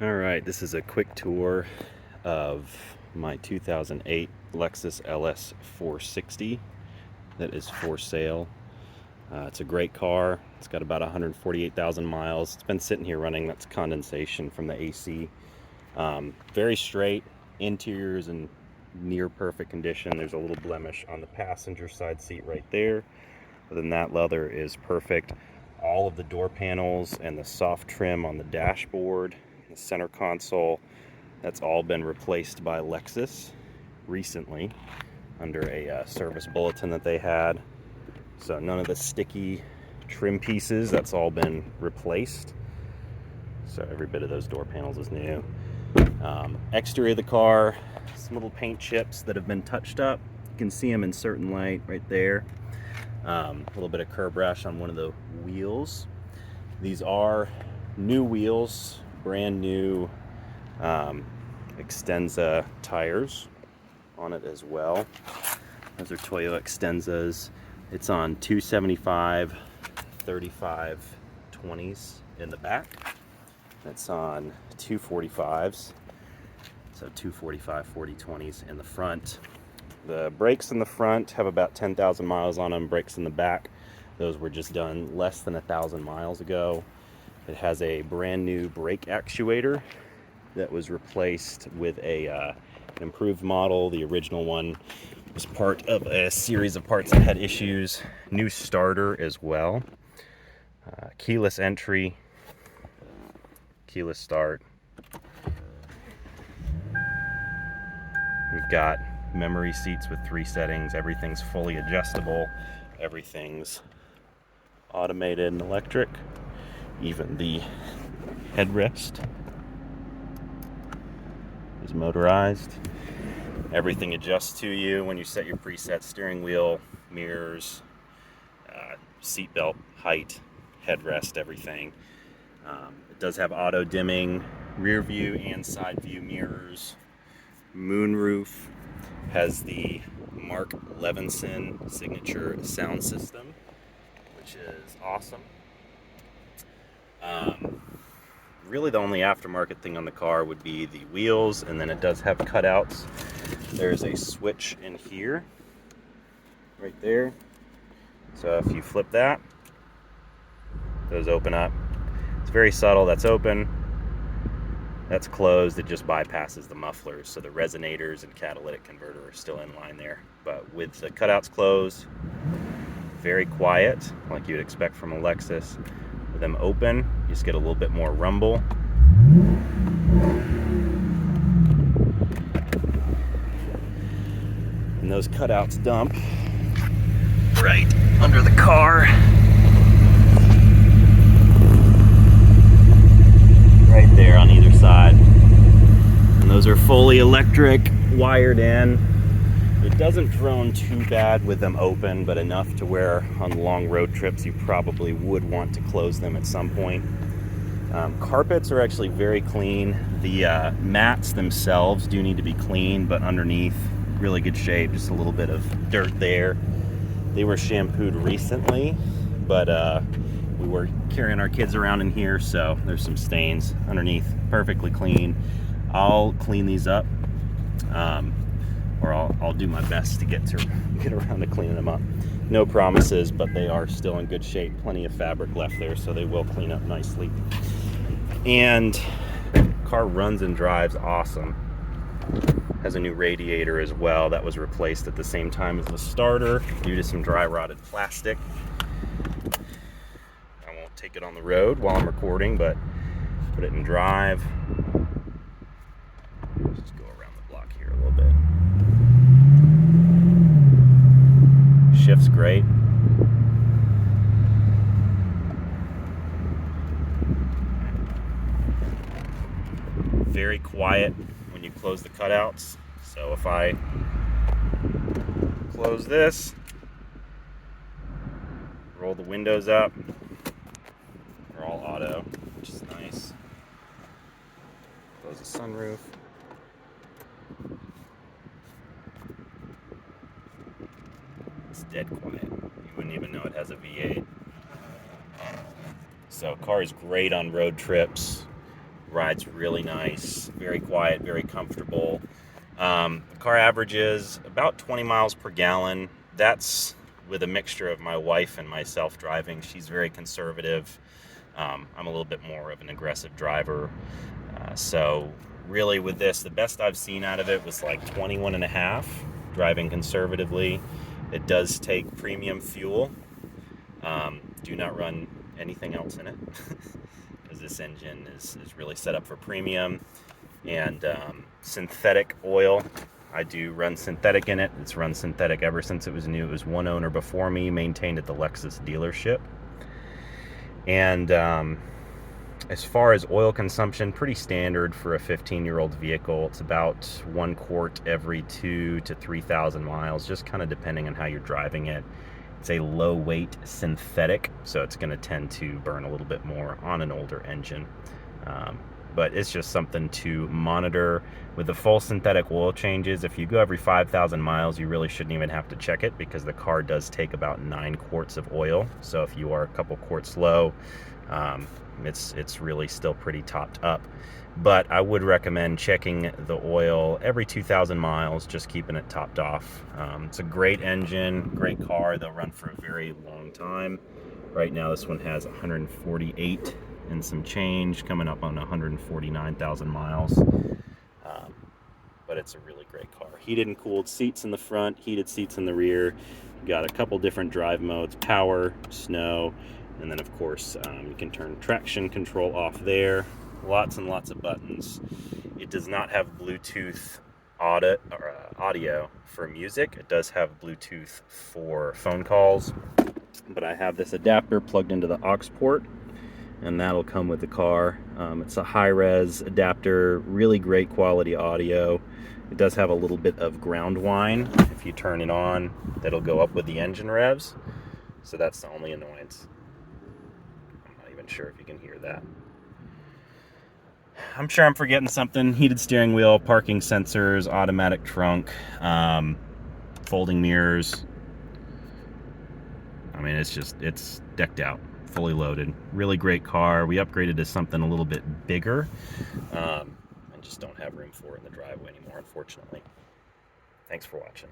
All right, this is a quick tour of my 2008 Lexus LS460 that is for sale. It's a great car. It's got about 148,000 miles. It's been sitting here running. That's condensation from the AC. Very straight. Interior is in near perfect condition. There's a little blemish on the passenger side seat right there. Other than that, leather is perfect. All of the door panels and the soft trim on the dashboard, the center console, that's all been replaced by Lexus recently under a service bulletin that they had. So none of the sticky trim pieces, that's all been replaced. So every bit of those door panels is new. Exterior of the car, some little paint chips that have been touched up. You can see them in certain light right there. A little bit of curb rash on one of the wheels. These are new wheels, brand new Extenza tires on it as well. Those are Toyo Extenzas. It's on 275 35 20s in the back. That's on 245s, so 245 40 20s in the front. The brakes in the front have about 10,000 miles on them. Brakes in the back, those were just done less than 1,000 miles ago. It has a brand new brake actuator that was replaced with an improved model. The original one was part of a series of parts that had issues. New starter as well. Keyless entry, keyless start. We've got memory seats with 3 settings. Everything's fully adjustable. Everything's automated and electric. Even the headrest is motorized. Everything adjusts to you when you set your preset: steering wheel, mirrors, seat belt height, headrest, everything. It does have auto dimming rear view and side view mirrors. Moonroof. Has the Mark Levinson signature sound system, which is awesome. Really the only aftermarket thing on the car would be the wheels, and then it does have cutouts. There's a switch in here, right there. So if you flip that, those open up. It's very subtle. That's open. That's closed. It just bypasses the mufflers, so the resonators and catalytic converter are still in line there. But with the cutouts closed, very quiet, like you would expect from a Lexus. With them open, you just get a little bit more rumble. And those cutouts dump right under the car. Right there on either side. And those are fully electric, wired in. It doesn't drone too bad with them open, but enough to where on long road trips you probably would want to close them at some point. Carpets are actually very clean. The mats themselves do need to be cleaned, but underneath, really good shape. Just a little bit of dirt there. They were shampooed recently, but we were carrying our kids around in here, so there's some stains underneath. Perfectly clean. I'll clean these up, or I'll do my best to get around to cleaning them up. No promises, but they are still in good shape. Plenty of fabric left there, so they will clean up nicely. And car runs and drives awesome. Has a new radiator as well. That was replaced at the same time as the starter due to some dry rotted plastic. I won't take it on the road while I'm recording, but put it in drive. Just go around the block here a little bit. Shifts great. Very quiet when you close the cutouts. So if I close this, roll the windows up, they're all auto, which is nice. Close the sunroof. It's dead quiet. You wouldn't even know it has a V8. So car is great on road trips. Rides really nice, very quiet, very comfortable. The car averages about 20 miles per gallon. That's with a mixture of my wife and myself driving. She's very conservative. I'm a little bit more of an aggressive driver. So really with this, the best I've seen out of it was like 21 and a half, driving conservatively. It does take premium fuel. Do not run anything else in it because this engine is really set up for premium. And synthetic oil, I do run synthetic in it. It's run synthetic ever since it was new. It was one owner before me, maintained at the Lexus dealership. And as far as oil consumption, pretty standard for a 15-year-old vehicle. It's about 1 quart every 2,000 to 3,000 miles, just kind of depending on how you're driving it. It's a low weight synthetic, so it's going to tend to burn a little bit more on an older engine. But it's just something to monitor. With the full synthetic oil changes, if you go every 5,000 miles, you really shouldn't even have to check it because the car does take about 9 quarts of oil. So if you are a couple quarts low, it's really still pretty topped up. But I would recommend checking the oil every 2,000 miles, just keeping it topped off. It's a great engine, great car. They'll run for a very long time. Right now this one has 148 and some change, coming up on 149,000 miles. But it's a really great car. Heated and cooled seats in the front, heated seats in the rear. You've got a couple different drive modes: power, snow, and then of course you can turn traction control off there. Lots and lots of buttons. It does not have Bluetooth audio for music. It does have Bluetooth for phone calls, but I have this adapter plugged into the aux port, and that'll come with the car. It's a high-res adapter, really great quality audio. It does have a little bit of ground whine. If you turn it on, that'll go up with the engine revs. So that's the only annoyance. I'm not even sure if you can hear that. I'm sure I'm forgetting something. Heated steering wheel, parking sensors, automatic trunk, folding mirrors. I mean, it's decked out, fully loaded. Really great car. We upgraded to something a little bit bigger, and just don't have room for it in the driveway anymore, unfortunately. Thanks for watching.